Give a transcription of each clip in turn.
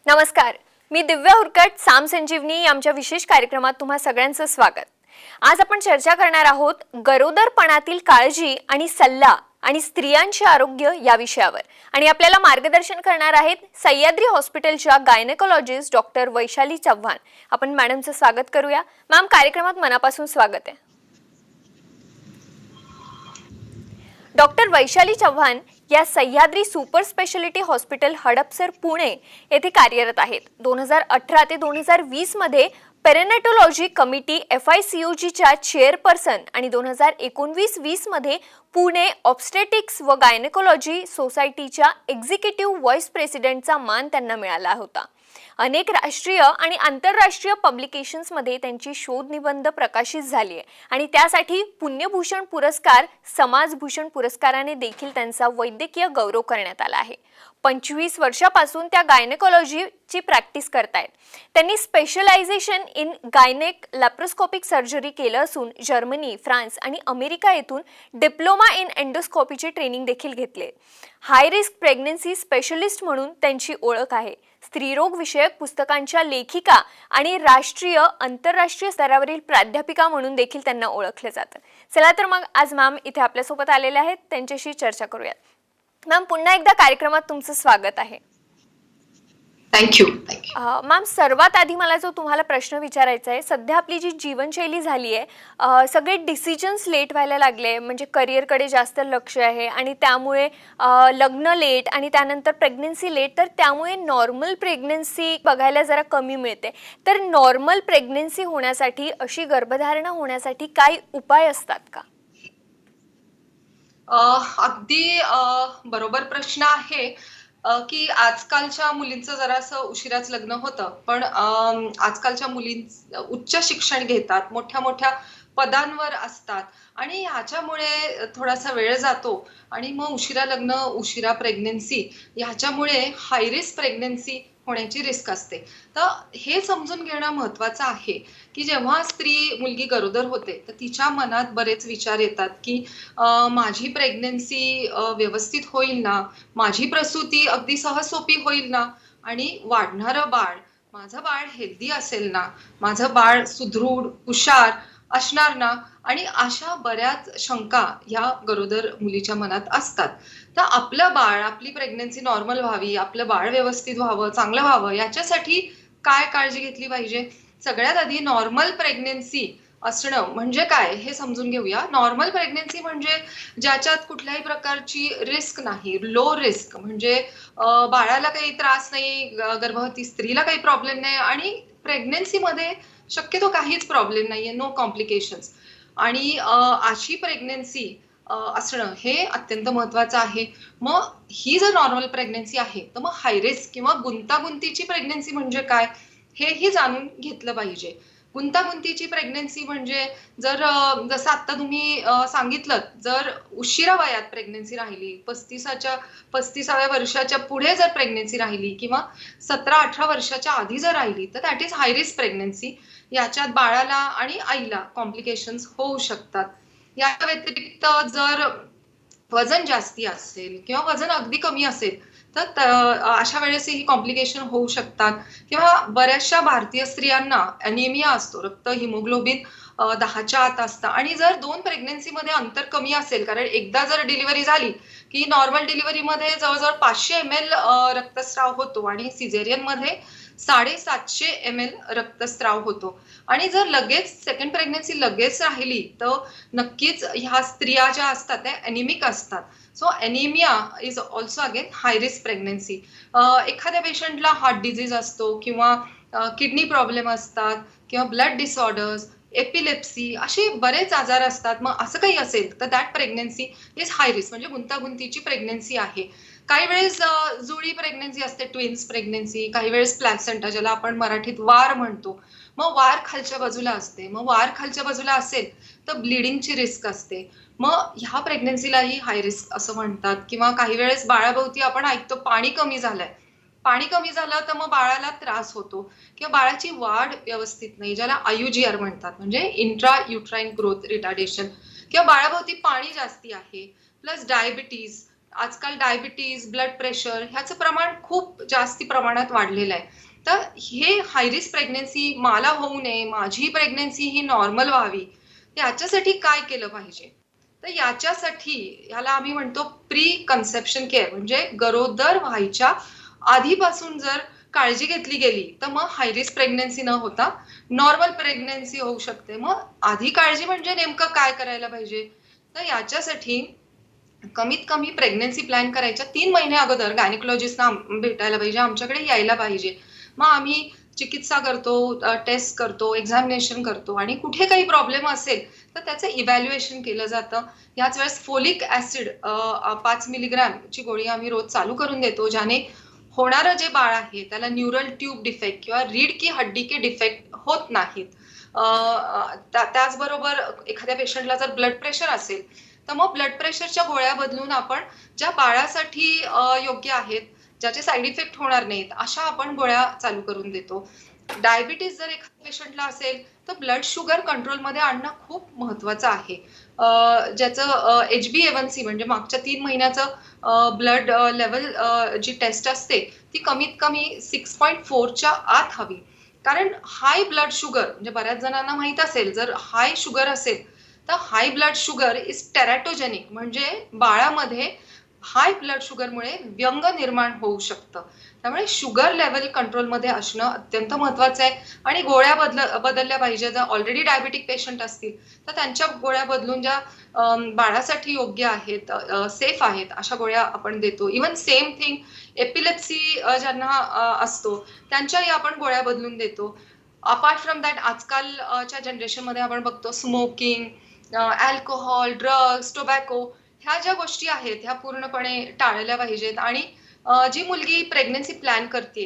नमस्कार, मी दिव्या हुरकट साम संजीवनी आमच्या विशेष कार्यक्रमात तुम्हा सगळ्यांचं स्वागत। आज आपण चर्चा करणार आहोत गरोदरपणातील काळजी आणि सल्ला आणि स्त्रियांचे आरोग्य या विषयावर। आणि आपल्याला मार्गदर्शन करणार आहेत सह्याद्री हॉस्पिटलच्या गायनेकोलॉजिस्ट डॉक्टर वैशाली चव्हाण। आपण मॅडमचं स्वागत करूया। मॅम, कार्यक्रमात मनापासून स्वागत आहे। डॉक्टर वैशाली चव्हाण या Sahyadri super speciality hospital Hadapsar Pune येथे कार्यरत आहेत। 2018 ते 2020 मध्ये पेरिनेटोलॉजी कमिटी FICOG च्या चेअरपर्सन आणि 2019-20 मध्ये पुणे ऑब्स्टेटिक्स व गायनेकोलॉजी सोसायटीच्या एक्झिक्युटिव्ह व्हाईस प्रेसिडेंटचा मान त्यांना मिळाला होता। अनेक राष्ट्रीय आणि आंतरराष्ट्रीय पब्लिकेशन्स मध्ये त्यांची शोध निबंध प्रकाशित झाली आहे आणि त्यासाठी पुण्यभूषण पुरस्कार, समाजभूषण पुरस्काराने देखील त्यांचा वैद्यकीय गौरव करण्यात आला आहे। 25 वर्षापासून त्या गायनेकोलॉजीची प्रॅक्टिस करतायत। त्यांनी specialisation in gynaec laparoscopic surgery केलं असून जर्मनी, फ्रान्स आणि अमेरिका येथून डिप्लोमा इन एंडोस्कोपीचे ट्रेनिंग देखील घेतले। हाय रिस्क प्रेग्नन्सी स्पेशलिस्ट म्हणून त्यांची ओळख आहे। स्त्रीरोग विषयक पुस्तकांच्या लेखिका आणि राष्ट्रीय आंतरराष्ट्रीय स्तरावरील प्राध्यापिका म्हणून देखील त्यांना ओळखले जातं। चला तर मग आज मॅम इथे आपल्यासोबत आलेले आहेत, त्यांच्याशी चर्चा करूयात। मॅम, पुन्हा एकदा कार्यक्रमात तुमचं स्वागत आहे। थँक्यू। मॅम, सर्वात आधी मला जो तुम्हाला प्रश्न विचारायचा आहे, सध्या आपली जी जीवनशैली झाली आहे, सगळे डिसिजन्स लेट व्हायला लागले, म्हणजे करिअरकडे जास्त लक्ष आहे आणि त्यामुळे लग्न लेट आणि त्यानंतर प्रेग्नन्सी लेट, तर त्यामुळे नॉर्मल प्रेग्नन्सी बघायला जरा कमी मिळते। तर नॉर्मल प्रेग्नन्सी होण्यासाठी, अशी गर्भधारणा होण्यासाठी काही उपाय असतात का? अगदी बरोबर प्रश्न आहे की आजकालच्या मुलींचं जरासं उशिराच लग्न होतं, पण आजकालच्या मुली उच्च शिक्षण घेतात, मोठ्या मोठ्या पदांवर असतात आणि ह्याच्यामुळे थोडासा वेळ जातो आणि मग उशिरा लग्न, उशिरा प्रेग्नन्सी, ह्याच्यामुळे हाय रिस्क प्रेग्नन्सी होण्याची रिस्क असते। तर हे समजून घेणं महत्वाचं आहे की जेव्हा मुलगी गरोदर होते तर तिच्या मनात बरेच विचार येतात की माझी प्रेग्नन्सी व्यवस्थित होईल ना, माझी प्रसूती अगदी सहजसोपी होईल ना, आणि वाढणारं बाळ, माझं बाळ हेल्दी असेल ना, माझं बाळ सुदृढ हुशार असणार ना, आणि अशा बऱ्याच शंका या गरोदर मुलीच्या मनात असतात। तर आपलं बाळ, आपली प्रेग्नन्सी नॉर्मल व्हावी, आपलं बाळ व्यवस्थित व्हावं, चांगलं व्हावं, याच्यासाठी काय काळजी घेतली पाहिजे? सगळ्यात आधी नॉर्मल प्रेग्नन्सी असणं म्हणजे काय हे समजून घेऊया। नॉर्मल प्रेग्नन्सी म्हणजे ज्याच्यात कुठल्याही प्रकारची रिस्क नाही, लो रिस्क, म्हणजे बाळाला काही त्रास नाही, गर्भवती स्त्रीला काही प्रॉब्लेम नाही आणि प्रेग्नन्सीमध्ये शक्यतो काहीच प्रॉब्लेम नाहीये, नो कॉम्प्लिकेशन्स, आणि अशी प्रेग्नन्सी असणं हे अत्यंत महत्वाचं आहे। मग ही जर नॉर्मल प्रेग्नन्सी आहे तर मग हाय रिस्क किंवा गुंतागुंतीची प्रेग्नन्सी म्हणजे काय हेही जाणून घेतलं पाहिजे। गुंतागुंतीची प्रेग्नन्सी म्हणजे जसं आता तुम्ही सांगितलं, जर उशिरा वयात प्रेग्नन्सी राहिली, 35व्या वर्षाच्या पुढे जर प्रेग्नन्सी राहिली किंवा 17-18 वर्षाच्या आधी जर राहिली तर that is high risk pregnancy. याच्यात बाळाला आणि आईला कॉम्प्लिकेशन्स होऊ शकतात। या व्यतिरिक्त जर वजन जास्ती असेल किंवा वजन अगदी कमी असेल तर अशा वेळेस ही कॉम्प्लिकेशन होऊ शकतात। किंवा बऱ्याचशा भारतीय स्त्रियांना ॲनिमिया असतो, रक्त हिमोग्लोबिन 10च्या आत असतं, आणि जर 2 प्रेग्नन्सीमध्ये अंतर कमी असेल, कारण एकदा जर डिलिव्हरी झाली की नॉर्मल डिलिव्हरीमध्ये जवळजवळ 500 ml रक्तस्राव होतो आणि सिझेरियनमध्ये 750 ml रक्तस्राव होतो, आणि जर लगेच सेकंड प्रेग्नन्सी लगेच राहिली तर नक्कीच ह्या स्त्रिया ज्या असतात त्या ॲनिमिक असतात। So anaemia is also again high risk pregnancy. एखाद्या पेशंटला हार्ट डिझीज असतो किंवा किडनी प्रॉब्लेम असतात किंवा ब्लड डिसऑर्डर्स, एपिलेप्सी, असे बरेच आजार असतात। मग असं काही असेल तर that pregnancy is high risk, म्हणजे गुंतागुंतीची प्रेग्नन्सी आहे। काही वेळेस जुळी प्रेग्नन्सी असते, ट्विन्स प्रेग्नन्सी, काही वेळेस प्लॅसेंटा, ज्याला आपण मराठीत वार म्हणतो, मग वार खालच्या बाजूला असते। मग वार खालच्या बाजूला असेल तर ब्लिडिंगची रिस्क असते, मग ह्या प्रेग्नन्सीलाही हाय रिस्क असं म्हणतात। किंवा काही वेळेस बाळाभोवती आपण ऐकतो पाणी कमी झालंय, पाणी कमी झालं तर मग बाळाला त्रास होतो किंवा बाळाची वाढ व्यवस्थित नाही, ज्याला IUGR म्हणतात, म्हणजे इंट्रा युट्राइन ग्रोथ रिटार्डेशन, किंवा बाळाभोवती पाणी जास्ती आहे, प्लस डायबिटीज आजकाल डायबिटीज, ब्लड प्रेशर ह्याचं प्रमाण खूप जास्ती प्रमाणात वाढलेलं आहे. तर हे हाय रिस्क प्रेग्नन्सी मला होऊ नये, माझी प्रेग्नन्सी ही नॉर्मल व्हावी, याच्यासाठी काय केलं पाहिजे? तर याच्यासाठी ह्याला आम्ही म्हणतो प्री कन्सेप्शन केअर, म्हणजे गरोदर व्हायच्या आधीपासून जर काळजी घेतली गेली, तर मग हाय रिस्क प्रेग्नन्सी न होता नॉर्मल प्रेग्नन्सी होऊ शकते. मग आधी काळजी म्हणजे नेमकं काय करायला पाहिजे? तर याच्यासाठी कमीत कमी प्रेग्नन्सी प्लॅन करायच्या 3 महिने अगोदर गायनेकोलॉजिस्टना भेटायला पाहिजे, आमच्याकडे यायला पाहिजे. मग आम्ही चिकित्सा करतो, टेस्ट करतो, एक्झामिनेशन करतो आणि कुठे काही प्रॉब्लेम असेल तर त्याचं इव्हॅल्युएशन केलं जातं. याच वेळेस फोलिक ऍसिड 5 मिलीग्रॅमची गोळी आम्ही रोज चालू करून देतो, ज्याने होणारं जे बाळ आहे त्याला न्यूरल ट्यूब डिफेक्ट किंवा रीड की हड्डी के डिफेक्ट होत नाहीत. त्याचबरोबर एखाद्या पेशंटला जर ब्लड प्रेशर असेल तर मग ब्लड प्रेशरच्या गोळ्या बदलून आपण ज्या बाळासाठी योग्य आहेत, ज्याचे साईड इफेक्ट होणार नाहीत, अशा आपण गोळ्या चालू करून देतो. डायबिटीज जर एखाद्या पेशंटला असेल तर ब्लड शुगर कंट्रोलमध्ये आणणं खूप महत्वाचं आहे. ज्याचं HbA1c म्हणजे मागच्या 3 महिन्याचं ब्लड लेवल जी टेस्ट असते ती कमीत कमी 6.4च्या आत हवी. कारण हाय ब्लड शुगर म्हणजे बऱ्याच जणांना माहित असेल, जर हाय शुगर असेल तर high blood sugar is teratogenic, म्हणजे बाळामध्ये हाय ब्लड शुगरमुळे व्यंग निर्माण होऊ शकतं. त्यामुळे शुगर लेवल कंट्रोलमध्ये असणं अत्यंत महत्वाचं आहे आणि गोळ्या बदलल्या पाहिजे. जर ऑलरेडी डायबेटिक पेशंट असतील तर त्यांच्या गोळ्या बदलून ज्या बाळासाठी योग्य आहेत, सेफ आहेत, अशा गोळ्या आपण देतो. इवन सेम थिंग एपिलेप्सी ज्यांना असतो त्यांच्याही आपण गोळ्या बदलून देतो. अपार्ट फ्रॉम दॅट आजकालच्या जनरेशनमध्ये आपण बघतो स्मोकिंग, अल्कोहोल, ड्रग्स, टोबॅको ह्या ज्या गोष्टी आहेत ह्या पूर्णपणे टाळल्या पाहिजेत. आणि जी मुलगी प्रेग्नन्सी प्लॅन करते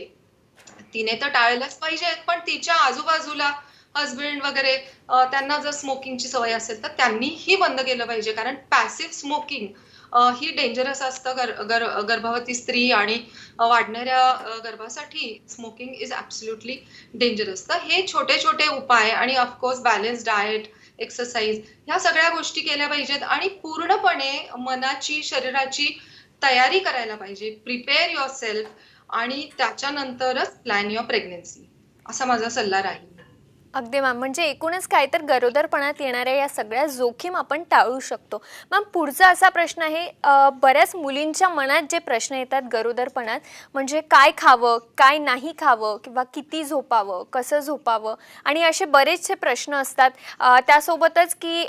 तिने तर टाळलंच पाहिजे, पण तिच्या आजूबाजूला हस्बंड वगैरे त्यांना जर स्मोकिंगची सवय असेल तर त्यांनीही बंद केलं पाहिजे. कारण पॅसिव्ह स्मोकिंग ही डेंजरस असतं गर्भवती स्त्री आणि वाढणाऱ्या गर्भासाठी स्मोकिंग इज ॲब्सोल्युटली डेंजरस. तर हे छोटे छोटे उपाय आणि ऑफकोर्स बॅलन्स डाएट, एक्सरसाइज ह्या सगळ्या गोष्टी केल्या पाहिजेत आणि पूर्णपणे मनाची, शरीराची तयारी करायला पाहिजे. प्रिपेअर युअर सेल्फ आणि त्याच्यानंतरच प्लॅन युअर प्रेग्नन्सी, असा माझा सल्ला राहील. अगदी मॅम, म्हणजे एकूणच काय तर गरोदरपणात येणाऱ्या या सगळ्या जोखीम आपण टाळू शकतो. मॅम, पुढचा असा प्रश्न आहे, बऱ्याच मुलींच्या मनात जे प्रश्न येतात गरोदरपणात, म्हणजे काय खावं, काय नाही खावं, किंवा किती झोपावं, कसं झोपावं, आणि असे बरेचसे प्रश्न असतात. त्यासोबतच की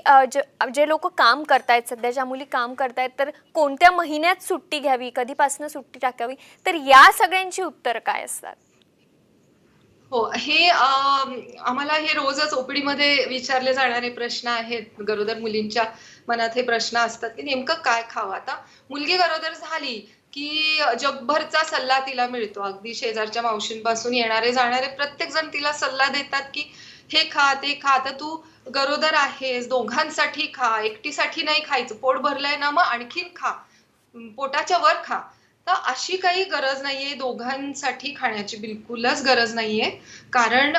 जे लोक काम करतायत, सध्या ज्या मुली काम करतायत, तर कोणत्या महिन्यात सुट्टी घ्यावी, कधीपासून सुट्टी टाकावी, तर या सगळ्यांची उत्तर काय असतात? हो, हे आम्हाला हे रोजच ओपीडी मध्ये विचारले जाणारे प्रश्न आहेत. गरोदर मुलींच्या मनात हे प्रश्न असतात की नेमकं काय खावं. आता मुलगी गरोदर झाली की जगभरचा सल्ला तिला मिळतो. अगदी शेजारच्या मावशींपासून येणारे जाणारे प्रत्येक जण तिला सल्ला देतात की हे खा, ते खा. आता तू गरोदर आहेस, दोघांसाठी खा, एकटीसाठी नाही खायचं. पोट भरलंय ना, मग आणखीन खा, पोटाच्या वर खा. तर अशी काही गरज नाहीये, दोघांसाठी खाण्याची बिलकुलच गरज नाहीये. कारण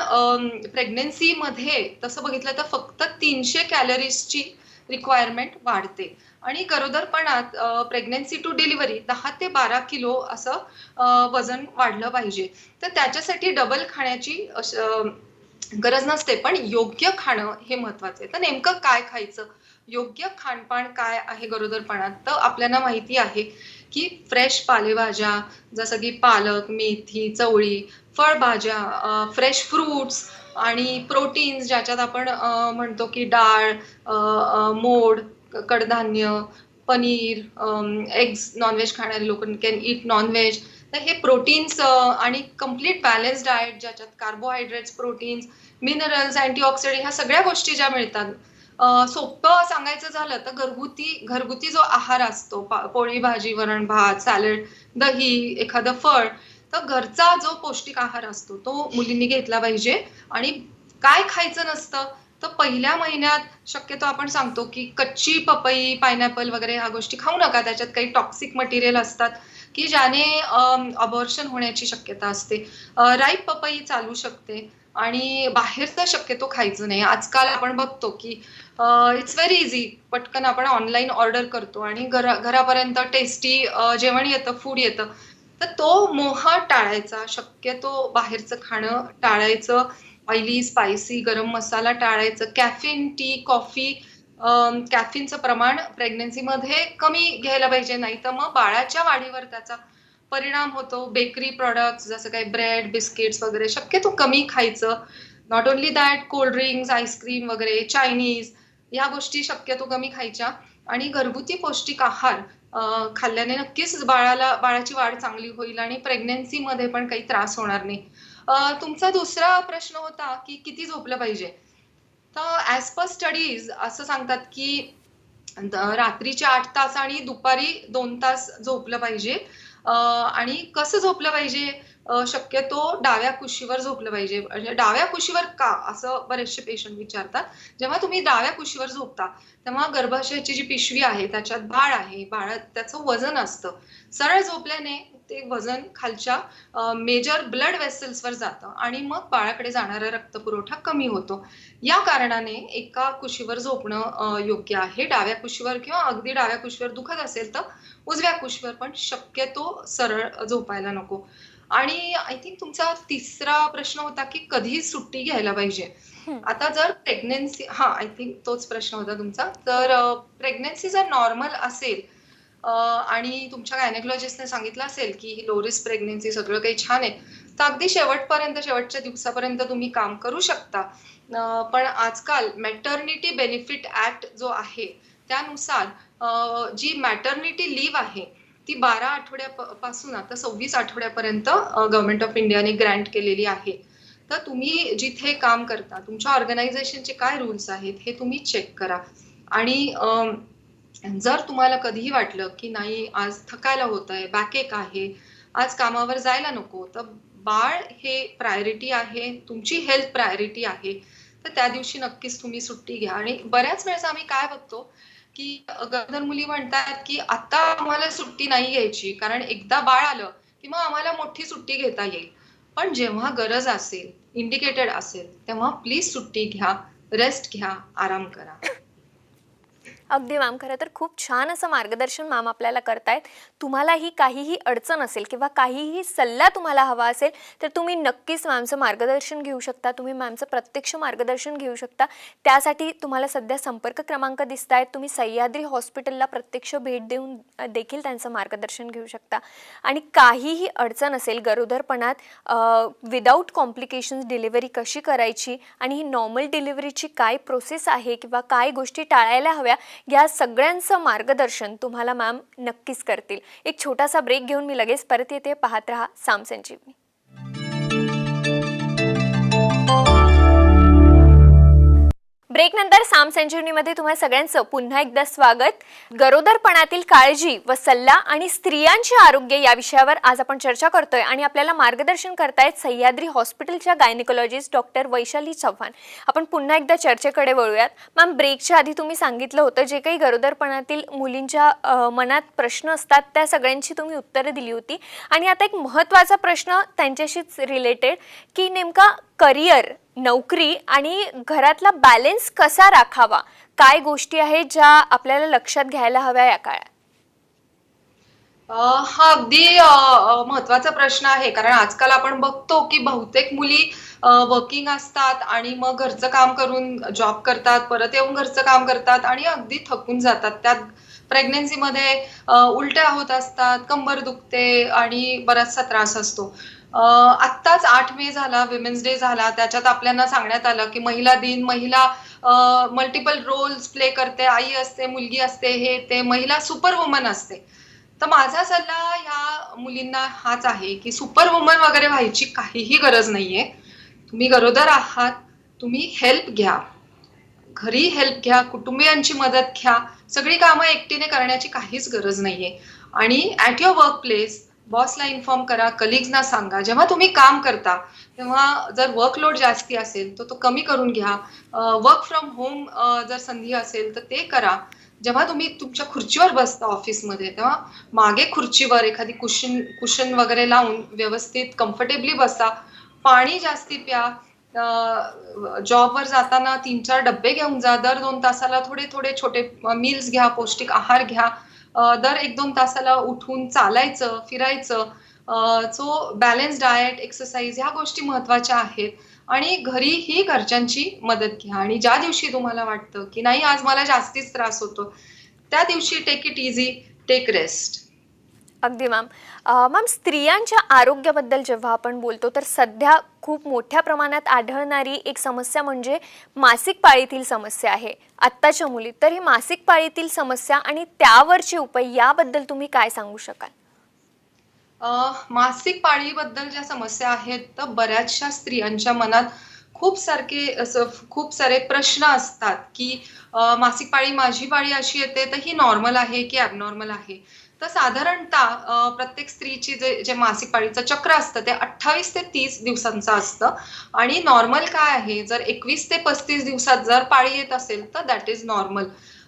प्रेग्नन्सी मध्ये तसं बघितलं तर फक्त 300 कॅलरीजची रिक्वायरमेंट वाढते आणि गरोदरपणात प्रेग्नन्सी टू डिलिव्हरी 10 ते 12 किलो असं वजन वाढलं पाहिजे. तर त्याच्यासाठी डबल खाण्याची गरज नसते, पण योग्य खाणं हे महत्वाचं आहे. तर नेमकं काय खायचं, योग्य खानपान काय आहे गरोदरपणात, तर आपल्याला माहिती आहे की फ्रेश पालेभाज्या जसं की पालक, मेथी, चवळी, फळभाज्या, फ्रेश फ्रुट्स आणि प्रोटीन्स ज्याच्यात आपण म्हणतो की डाळ, मोड, कडधान्य, पनीर, एग्स, नॉनव्हेज खाणारे लोक कॅन ईट नॉनव्हेज. तर हे प्रोटीन्स आणि कम्प्लीट बॅलन्स डाएट ज्याच्यात कार्बोहायड्रेट्स, प्रोटीन्स, मिनरल्स, अँटीऑक्सिडंट ह्या सगळ्या गोष्टी ज्या मिळतात. सोपं सांगायचं झालं तर घरगुती जो आहार असतो, पोळी भाजी, वरण भात, सॅलड, दही, एखादं फळ, तर घरचा जो पौष्टिक आहार असतो तो मुलींनी घेतला पाहिजे. आणि काय खायचं नसतं तर पहिल्या महिन्यात शक्यतो आपण सांगतो की कच्ची पपई, पायनॅपल वगैरे ह्या गोष्टी खाऊ नका. त्याच्यात काही टॉक्सिक मटेरियल असतात की ज्याने अबॉर्शन होण्याची शक्यता असते. राईप पपई चालू शकते. आणि बाहेरचं शक्यतो खायचं नाही. आजकाल आपण बघतो की इट्स व्हेरी इझी, पटकन आपण ऑनलाईन ऑर्डर करतो आणि घरापर्यंत टेस्टी जेवण येतं, फूड येतं. तर तो मोह टाळायचा, शक्यतो बाहेरचं खाणं टाळायचं, ऑइली, स्पायसी, गरम मसाला टाळायचं, कॅफीन, टी, कॉफी, कॅफीनचं प्रमाण प्रेग्नन्सीमध्ये कमी घ्यायला पाहिजे, नाही तर मग बाळाच्या वाढीवर त्याचा परिणाम होतो. बेकरी प्रॉडक्ट्स जसं काही ब्रेड, बिस्किट्स वगैरे शक्यतो कमी खायचं. Not only that, cold drinks, ice cream वगैरे, चायनीज या गोष्टी शक्यतो कमी खायच्या आणि घरगुती पौष्टिक आहार खाल्ल्याने नक्कीच बाळाची वाढ चांगली होईल आणि प्रेग्नन्सीमध्ये पण काही त्रास होणार नाही. तुमचा दुसरा प्रश्न होता की किती झोपलं पाहिजे. तर ॲज पर स्टडीज असं सांगतात की रात्रीचे 8 तास आणि दुपारी 2 तास झोपलं पाहिजे. आणि कसं झोपलं पाहिजे? शक्यतो डाव्या कुशीवर झोपलं पाहिजे. म्हणजे डाव्या कुशीवर का? असं बरेचसे पेशंट विचारतात. जेव्हा तुम्ही डाव्या कुशीवर झोपता, तेव्हा गर्भाशयाची जी पिशवी आहे, त्याच्यात बाळ आहे, बाळात त्याचं वजन असतं. सरळ झोपल्याने ते वजन खालच्या मेजर ब्लड वेसल्सवर जातं आणि मग बाळाकडे जाणारा रक्तपुरवठा कमी होतो. या कारणाने एका कुशीवर झोपणं योग्य आहे. डाव्या कुशीवर किंवा अगदी डाव्या कुशीवर दुखत असेल तर उजव्या कुशीवर, पण शक्यतो सरळ झोपायला नको. आणि आय थिंक तुमचा तिसरा प्रश्न होता की कधी सुट्टी घ्यायला पाहिजे. हं. आता जर प्रेग्नन्सी, आय थिंक तोच प्रश्न होता तुमचा. तर प्रेग्नन्सी जर नॉर्मल असेल आणि तुमच्या गायनेकॉलॉजिस्टने सांगितलं असेल की लो रिस्क प्रेग्नन्सी, सगळं काही छान आहे, तर अगदी शेवटपर्यंत, शेवटच्या दिवसापर्यंत तुम्ही काम करू शकता. पण आजकाल मॅटर्निटी बेनिफिट ऍक्ट जो आहे त्यानुसार जी मॅटर्निटी लीव्ह आहे ती 12 आठवड्यापासून आता 26 आठवड्यापर्यंत गव्हर्नमेंट ऑफ इंडियाने ग्रँट केलेली आहे. तर तुम्ही जिथे काम करता, तुमच्या ऑर्गनायझेशनचे काय रूल्स आहेत हे तुम्ही चेक करा. आणि जर तुम्हाला कधीही वाटलं की नाही आज थकायला होतंय, बॅकएक आहे, आज कामावर जायला नको, तर बाळ हे प्रायोरिटी आहे, तुमची हेल्थ प्रायोरिटी आहे, तर त्या दिवशी नक्कीच तुम्ही सुट्टी घ्या. आणि बऱ्याच वेळेस आम्ही काय बघतो की गरोदर मुली म्हणतात की आता आम्हाला सुट्टी नाही घ्यायची, कारण एकदा बाळ आलं की मग आम्हाला मोठी सुट्टी घेता येईल. पण जेव्हा गरज असेल, इंडिकेटेड असेल, तेव्हा प्लीज सुट्टी घ्या, रेस्ट घ्या, आराम करा. अगदी मॅम, खरं तर खूप छान असं मार्गदर्शन मॅम आपल्याला करतायत. तुम्हालाही काहीही अडचण असेल किंवा काहीही सल्ला तुम्हाला हवा असेल तर तुम्ही नक्कीच मॅमचं मार्गदर्शन घेऊ शकता. तुम्ही मॅमचं प्रत्यक्ष मार्गदर्शन घेऊ शकता. त्यासाठी तुम्हाला सध्या संपर्क क्रमांक दिसत आहेत. तुम्ही सह्याद्री हॉस्पिटलला प्रत्यक्ष भेट देऊन देखील त्यांचं मार्गदर्शन घेऊ शकता. आणि काहीही अडचण असेल गरोदरपणात विदाऊट कॉम्प्लिकेशन्स डिलिव्हरी कशी करायची आणि ही नॉर्मल डिलिव्हरीची काय प्रोसेस आहे किंवा काय गोष्टी टाळायला हव्या, या सगळ्यांचं मार्गदर्शन तुम्हाला मॅम नक्कीच करतील. एक छोटासा ब्रेक घेऊन मी लगेच परत येते. पाहत रहा साम संजीवनी. ब्रेक नंतर साम संजीवनीमध्ये तुम्हा सगळ्यांचं पुन्हा एकदा स्वागत. गरोदरपणातील काळजी व सल्ला आणि स्त्रियांचे आरोग्य या विषयावर आज आपण चर्चा करतोय आणि आपल्याला मार्गदर्शन करतायत सह्याद्री हॉस्पिटलच्या गायनेकॉलॉजिस्ट डॉक्टर वैशाली चव्हाण. आपण पुन्हा एकदा चर्चेकडे वळूयात. मॅम, ब्रेकच्या आधी तुम्ही सांगितलं होतं जे काही गरोदरपणातील मुलींच्या मनात प्रश्न असतात त्या सगळ्यांची तुम्ही उत्तरं दिली होती. आणि आता एक महत्त्वाचा प्रश्न त्यांच्याशीच रिलेटेड की नेमका करिअर, नोकरी आणि घरातला बॅलन्स कसा राखावा, काय गोष्टी आहेत ज्या आपल्याला लक्षात घ्यायला हव्या या काळात? हा अगदी महत्वाचा प्रश्न आहे, कारण आजकाल आपण बघतो की बहुतेक मुली वर्किंग असतात आणि मग घरचं काम करून जॉब करतात, परत येऊन घरचं काम करतात आणि अगदी थकून जातात. त्यात प्रेग्नन्सीमध्ये उलट्या होत असतात, कंबर दुखते आणि बराचसा त्रास असतो. आत्ताच 8 मे झाला, विमेन्स डे झाला, त्याच्यात आपल्याला सांगण्यात आलं की महिला दिन, महिला मल्टिपल रोल्स प्ले करते, आई असते, मुलगी असते, हे ते महिला सुपर वुमन असते. तर माझा सल्ला ह्या मुलींना हाच आहे की सुपर वुमन वगैरे व्हायची काहीही गरज नाहीये. तुम्ही गरोदर आहात, तुम्ही हेल्प घ्या, घरी हेल्प घ्या, कुटुंबियांची मदत घ्या. सगळी कामं एकटीने करण्याची काहीच गरज नाहीये. आणि ॲट युअर वर्क प्लेस बॉसला इन्फॉर्म करा, कलिग्सना सांगा. जेव्हा तुम्ही काम करता तेव्हा जर वर्कलोड जास्ती असेल तर तो कमी करून घ्या. वर्क फ्रॉम होम जर संधी असेल तर ते करा. जेव्हा तुम्ही तुमच्या खुर्चीवर बसता ऑफिसमध्ये तेव्हा मागे खुर्चीवर एखादी कुशन वगैरे लावून व्यवस्थित कम्फर्टेबली बसा. पाणी जास्ती प्या, जॉबवर जाताना 3-4 डब्बे घेऊन जा, दर 2 तासाला थोडे थोडे छोटे मील्स घ्या, पौष्टिक आहार घ्या, दर 1-2 तासाला उठून चालायचं, फिरायचं. सो बॅलन्स डाएट, एक्सरसाइज ह्या गोष्टी महत्त्वाच्या आहेत. आणि घरीही घरच्यांची मदत घ्या आणि ज्या दिवशी तुम्हाला वाटतं, की नाही आज मला जास्तीच त्रास होतो, त्या दिवशी take it easy, take rest. अगदी मॅम. मॅम, स्त्रियांच्या आरोग्याबद्दल जेव्हा आपण बोलतो तर सध्या खूप मोठ्या प्रमाणात आढळणारी एक समस्या म्हणजे मासिक पाळीतील समस्या आहे आत्ताच्या मुलीत. तर ही मासिक पाळीतील समस्या आणि त्यावरचे उपाय याबद्दल तुम्ही काय सांगू शकाल? मासिक पाळीबद्दल ज्या समस्या आहेत, तर बऱ्याचशा स्त्रियांच्या मनात खूप सारे प्रश्न असतात, की मासिक पाळी, माझी पाळी अशी येते, तर ही नॉर्मल आहे की ॲबनॉर्मल आहे? तर साधारणतः प्रत्येक स्त्रीची जे जे मासिक पाळीचं चक्र असतं, ते 28 ते 30 दिवसांचं असतं आणि नॉर्मल काय आहे, जर 21 ते 35 दिवसात जर पाळी येत असेल, तर दॅट इज नॉर्मल.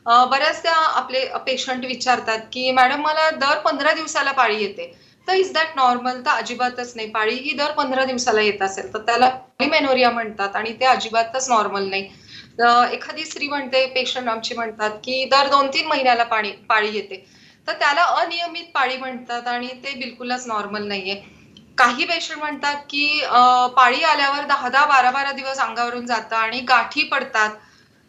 बऱ्याचदा आपले पेशंट विचारतात, की "मॅडम, मला दर 15 दिवसाला पाळी येते." तर इज दॅट नॉर्मल? तर अजिबातच नाही. पाळी ही दर 15 दिवसाला येत असेल तर त्याला पॉलिमेनोरिया म्हणतात आणि ते अजिबातच नॉर्मल नाही. एखादी स्त्री म्हणते, पेशंट आमची म्हणतात, की दर 2-3 महिन्याला पाळी येते. तर त्याला अनियमित पाळी म्हणतात आणि ते बिलकुलच नॉर्मल नाहीये. काही पेशंट म्हणतात, की पाळी आल्यावर 10-10, 12-12 दिवस अंगावरून जातं आणि गाठी पडतात.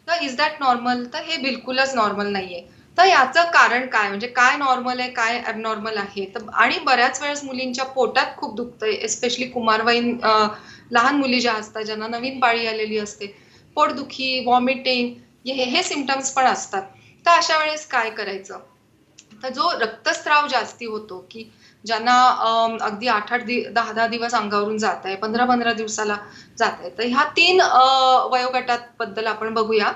तर इज दॅट नॉर्मल? तर हे बिलकुलच नॉर्मल नाहीये. तर याचं कारण काय? म्हणजे काय नॉर्मल आहे, काय ॲबनॉर्मल आहे? तर आणि बऱ्याच वेळेस मुलींच्या पोटात खूप दुखतंय, एस्पेशली कुमारवयीन लहान मुली ज्या असतात, ज्यांना नवीन पाळी आलेली असते. पोटदुखी, व्हॉमिटिंग हे सिम्प्टम्स पण असतात. तर अशा वेळेस काय करायचं? तर जो रक्तस्राव जास्ती होतो, की ज्यांना अगदी 8-8 10-10 दिवस अंगावरून जात आहे, 15-15 दिवसाला जात आहे. तर ह्या 3 वयोगटाबद्दल आपण बघूया.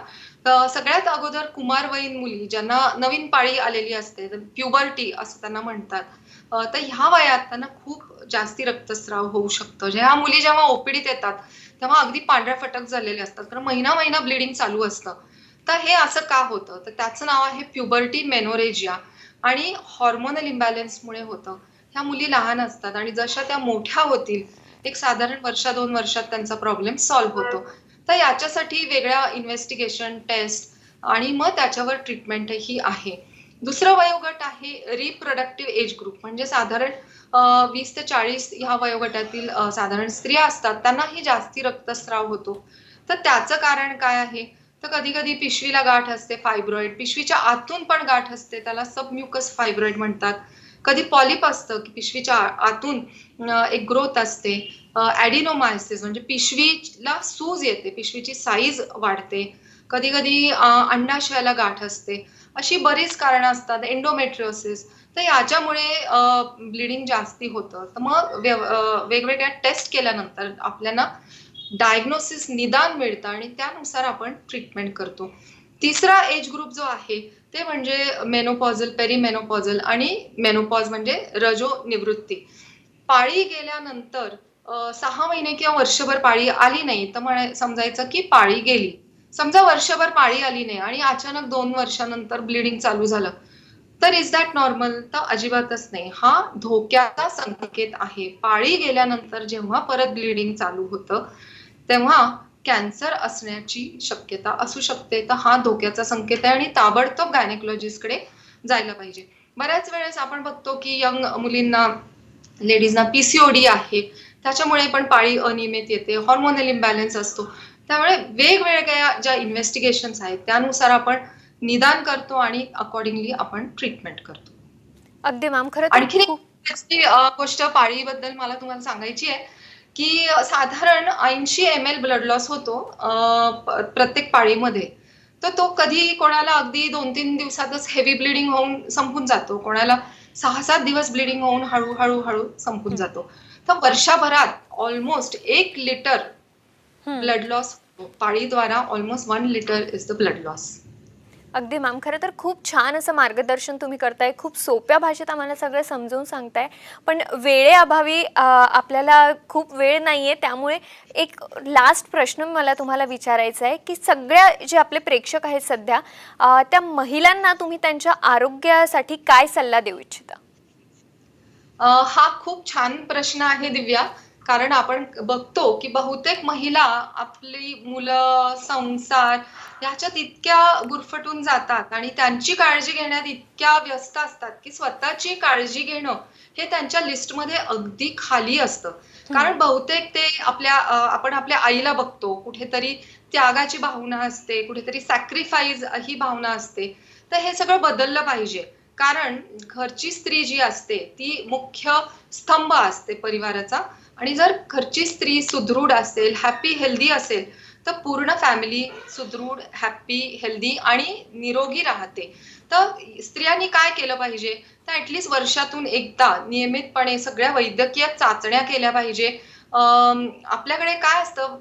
तर सगळ्यात अगोदर कुमारवयीन मुली ज्यांना नवीन पाळी आलेली असते, तर प्युबर्टी असं त्यांना म्हणतात. तर ह्या वयात त्यांना खूप जास्ती रक्तस्राव होऊ शकतो. ह्या मुली जेव्हा ओपीडीत येतात, तेव्हा अगदी पांढऱ्या फटक झालेले असतात. कारण महिना-महिना ब्लीडिंग चालू असतं. तर हे असं का होतं? तर त्याचं नाव आहे प्युबर्टी मेनोरेजिया आणि हॉर्मोनल इम्बॅलन्समुळे होतं. ह्या मुली लहान असतात आणि जशा त्या मोठ्या होतील, एक साधारण वर्ष 2 वर्षात त्यांचा प्रॉब्लेम सॉल्व्ह होतो. तर याच्यासाठी वेगळ्या इन्व्हेस्टिगेशन, टेस्ट आणि मग त्याच्यावर ट्रीटमेंटही आहे. दुसरं वयोगट आहे रिप्रोडक्टिव्ह एज ग्रुप म्हणजे साधारण 20 ते 40 ह्या वयोगटातील साधारण स्त्रिया असतात, त्यांनाही जास्ती रक्तस्राव होतो. तर त्याचं कारण काय आहे? तर कधी-कधी पिशवीला गाठ असते, फायब्रॉइड. पिशवीच्या आतून पण गाठ असते, त्याला सबम्युकस फायब्रॉइड म्हणतात. कधी पॉलिप असतं, की पिशवीच्या आतून एक ग्रोथ असते. ॲडिनोमायसिस म्हणजे पिशवीला सूज येते, पिशवीची साईज वाढते. कधी-कधी अंडाशयाला गाठ असते. अशी बरीच कारणं असतात. एंडोमेट्रियोसिस. तर याच्यामुळे ब्लीडिंग जास्ती होतं. तर मग वेगवेगळ्या टेस्ट केल्यानंतर आपल्याला डायग्नोसिस, निदान मिळतं आणि त्यानुसार आपण ट्रीटमेंट करतो. तिसरा एज ग्रुप जो आहे, ते म्हणजे मेनोपॉझल, पेरिमेनोपॉझल आणि मेनोपॉज म्हणजे रजोनिवृत्ती. पाळी गेल्यानंतर 6 महिने किंवा वर्षभर पाळी आली नाही, तर समजायचं की पाळी गेली. समजा वर्षभर पाळी आली नाही आणि अचानक 2 वर्षानंतर ब्लीडिंग चालू झालं, तर इज दॅट नॉर्मल? तर अजिबातच नाही. हा धोक्याचा संकेत आहे. पाळी गेल्यानंतर जेव्हा परत ब्लीडिंग चालू होतं, तेव्हा कॅन्सर असण्याची शक्यता असू शकते. तर हा धोक्याचा संकेत आहे आणि ताबडतोब गायनेकॉलॉजिस्टकडे जायला पाहिजे. बऱ्याच वेळेस आपण बघतो की यंग मुलींना, लेडीजना पीसीओडी आहे. त्याच्यामुळे पण पाळी अनियमित येते. हॉर्मोनल इम्बॅलन्स असतो. त्यामुळे वेगवेगळ्या ज्या इन्व्हेस्टिगेशन्स आहेत, त्यानुसार आपण निदान करतो आणि अकॉर्डिंगली आपण ट्रीटमेंट करतो. अगदी मॅम. खरं तर आणखीन एक खूप महत्त्वाची गोष्ट पाळीबद्दल मला तुम्हाला सांगायची आहे, की साधारण 80 ml ब्लड लॉस होतो प्रत्येक पाळीमध्ये. तर तो कधी कोणाला अगदी 2-3 दिवसातच हेवी ब्लीडिंग होऊन संपून जातो. कोणाला 6-7 दिवस ब्लीडिंग होऊन हळू संपून हं, जातो. तर वर्षभरात ऑलमोस्ट 1 लिटर हं. ब्लड लॉस होतो. पाळीद्वारा almost 1 litre is the blood loss. अगदी मॅम. खरं तर खूप छान असं मार्गदर्शन तुम्ही करताय. खूप सोप्या भाषेत आम्हाला सगळं समजावून सांगताय. पण वेळेअभावी आपल्याला खूप वेळ नाहीये, त्यामुळे एक लास्ट प्रश्न मला तुम्हाला विचारायचा आहे, की सगळ्या जे आपले प्रेक्षक आहेत सध्या, त्या महिलांना तुम्ही त्यांच्या आरोग्यासाठी काय सल्ला देऊ इच्छिता? हा खूप छान प्रश्न आहे दिव्या. कारण आपण बघतो की बहुतेक महिला आपली मुलं, संसार ह्याच्यात इतक्या गुरफटून जातात आणि त्यांची काळजी घेण्यात इतक्या व्यस्त असतात की स्वतःची काळजी घेणं हे त्यांच्या लिस्टमध्ये अगदी खाली असतं. कारण बहुतेक ते आपण आपल्या आईला बघतो, कुठेतरी त्यागाची भावना असते, कुठेतरी सॅक्रिफाईस ही भावना असते. तर हे सगळं बदललं पाहिजे. कारण घरची स्त्री जी असते ती मुख्य स्तंभ असते परिवाराचा आणि जर घरची स्त्री सुदृढ असेल, हॅपी, हेल्दी असेल, तर पूर्ण फॅमिली सुदृढ, हॅपी, हेल्दी आणि निरोगी राहते. तर स्त्रियांनी काय केलं पाहिजे? तर ॲटलीस्ट वर्षातून एकदा नियमितपणे सगळ्या वैद्यकीय चाचण्या केल्या पाहिजे. आपल्याकडे काय असतं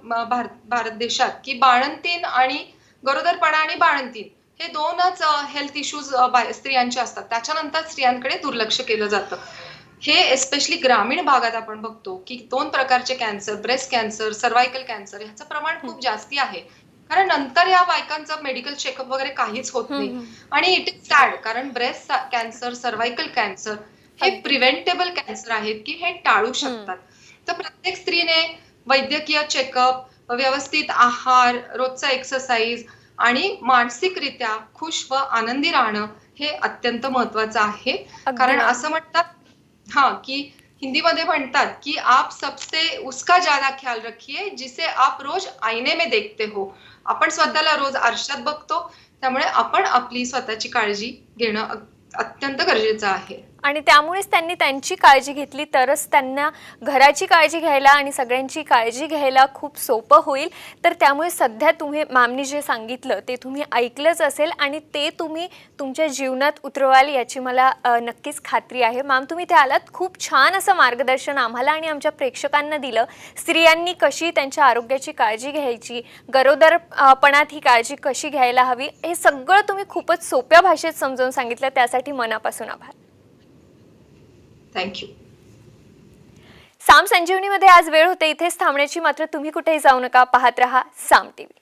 भारत देशात, की बाळंतीण आणि गरोदरपणा आणि बाळंतीण हे 2च हेल्थ इश्यूज स्त्रियांचे असतात. त्याच्यानंतर स्त्रियांकडे दुर्लक्ष केलं जातं. हे एस्पेशली ग्रामीण भागात आपण बघतो, की 2 प्रकारचे cancer, breast cancer, cervical cancer ह्याचं प्रमाण खूप जास्ती आहे. कारण नंतर या बायकांचं मेडिकल चेकअप वगैरे काहीच होत नाही. आणि इट इज सॅड कारण ब्रेस्ट कॅन्सर, सर्व्हायकल कॅन्सर हे प्रिव्हेंटेबल कॅन्सर आहेत, की हे टाळू शकतात. तर प्रत्येक स्त्रीने वैद्यकीय चेकअप, व्यवस्थित आहार, रोजचा एक्सरसाइज आणि मानसिकरित्या खुश व आनंदी राहणं हे अत्यंत महत्वाचं आहे. कारण असं म्हणतात कि हिंदीमध्ये म्हणतात की आप सबसे उसका ज्यादा ख्याल रखिए जिसे आप रोज आईने में देखते हो. आपण स्वतःला रोज आरशात बघतो, त्यामुळे आपण आपली स्वतःची काळजी घेणं अत्यंत गरजेचं आहे. आणि त्यामुळेच त्यांनी त्यांची काळजी घेतली तरच त्यांना घराची काळजी घ्यायला आणि सगळ्यांची काळजी घ्यायला खूप सोपं होईल. तर त्यामुळे सध्या तुम्ही मॅमनी जे सांगितलं ते तुम्ही ऐकलंच असेल आणि ते तुम्ही तुमच्या जीवनात उतरवाल याची मला नक्कीच खात्री आहे. मॅम, तुम्ही ते आलात, खूप छान असं मार्गदर्शन आम्हाला आणि आमच्या प्रेक्षकांना दिलं. स्त्रियांनी कशी त्यांच्या आरोग्याची काळजी घ्यायची, गरोदरपणात ही काळजी कशी घ्यायला हवी, हे सगळं तुम्ही खूपच सोप्या भाषेत समजावून सांगितलं. त्यासाठी मनापासून आभार. थँक्यू. साम संजीवनीमध्ये आज वेळ होते इथेच थांबण्याची, मात्र तुम्ही कुठेही जाऊ नका. पाहत रहा साम टीव्ही.